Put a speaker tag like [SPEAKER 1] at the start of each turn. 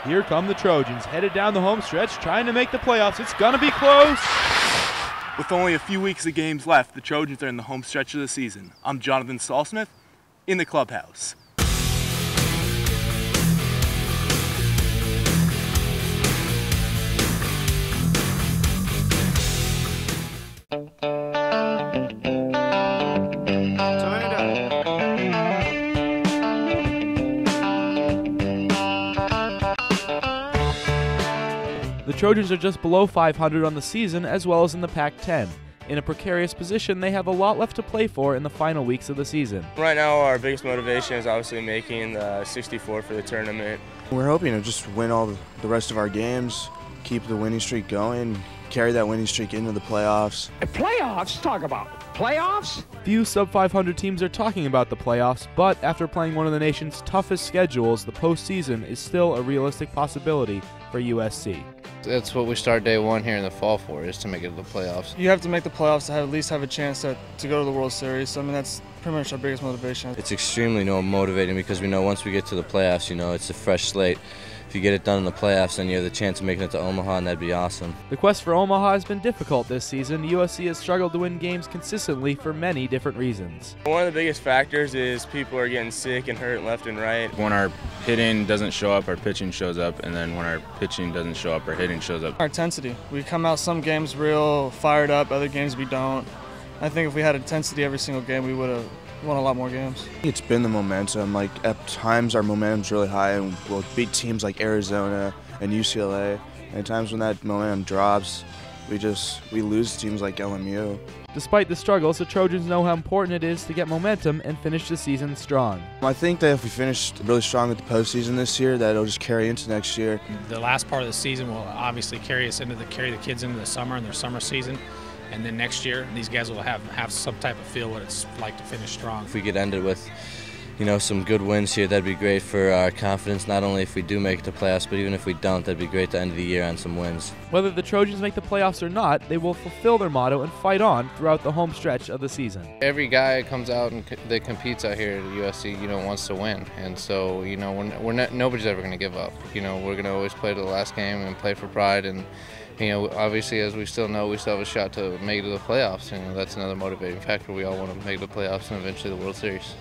[SPEAKER 1] Here come the Trojans, headed down the home stretch, trying to make the playoffs. It's gonna be close.
[SPEAKER 2] With only a few weeks of games left, the Trojans are in the home stretch of the season. I'm Jonathan Salsmith in the Clubhouse.
[SPEAKER 1] The Trojans are just below 500 on the season as well as in the Pac-10. In a precarious position, they have a lot left to play for in the final weeks of the season.
[SPEAKER 3] Right now our biggest motivation is obviously making the 64 for the tournament.
[SPEAKER 4] We're hoping to just win all the rest of our games, keep the winning streak going, carry that winning streak into the playoffs.
[SPEAKER 5] Playoffs? Talk about playoffs?
[SPEAKER 1] Few sub-500 teams are talking about the playoffs, but after playing one of the nation's toughest schedules, the postseason is still a realistic possibility for USC.
[SPEAKER 6] That's what we start day one here in the fall for, is to make it to the playoffs.
[SPEAKER 7] You have to make the playoffs to at least have a chance to go to the World Series. I mean, that's pretty much our biggest motivation.
[SPEAKER 6] It's extremely motivating because we know once we get to the playoffs, it's a fresh slate. If you get it done in the playoffs, then you have the chance of making it to Omaha, and that'd be awesome.
[SPEAKER 1] The quest for Omaha has been difficult this season. USC has struggled to win games consistently for many different reasons.
[SPEAKER 3] One of the biggest factors is people are getting sick and hurt left and right.
[SPEAKER 8] When our hitting doesn't show up, our pitching shows up, and then when our pitching doesn't show up, our hitting shows up.
[SPEAKER 7] Our intensity. We come out some games real fired up, other games we don't. I think if we had intensity every single game, we would have won a lot more games.
[SPEAKER 4] It's been the momentum. Like, at times our momentum's really high and we'll beat teams like Arizona and UCLA. And at times when that momentum drops, we lose to teams like LMU.
[SPEAKER 1] Despite the struggles, the Trojans know how important it is to get momentum and finish the season strong.
[SPEAKER 4] I think that if we finish really strong with the postseason this year, that it'll just carry into next year.
[SPEAKER 9] The last part of the season will obviously carry the kids into the summer and their summer season. And then next year, these guys will have some type of feel what it's like to finish strong.
[SPEAKER 6] If we could end it with, some good wins here, that'd be great for our confidence, not only if we do make it to playoffs, but even if we don't, that'd be great to end the year on some wins.
[SPEAKER 1] Whether the Trojans make the playoffs or not, they will fulfill their motto and fight on throughout the home stretch of the season.
[SPEAKER 6] Every guy comes out and that competes out here at USC, wants to win. And so, nobody's ever going to give up. We're going to always play to the last game and play for pride. And obviously, as we still know, we still have a shot to make it to the playoffs. That's another motivating factor. We all want to make the playoffs and eventually the World Series.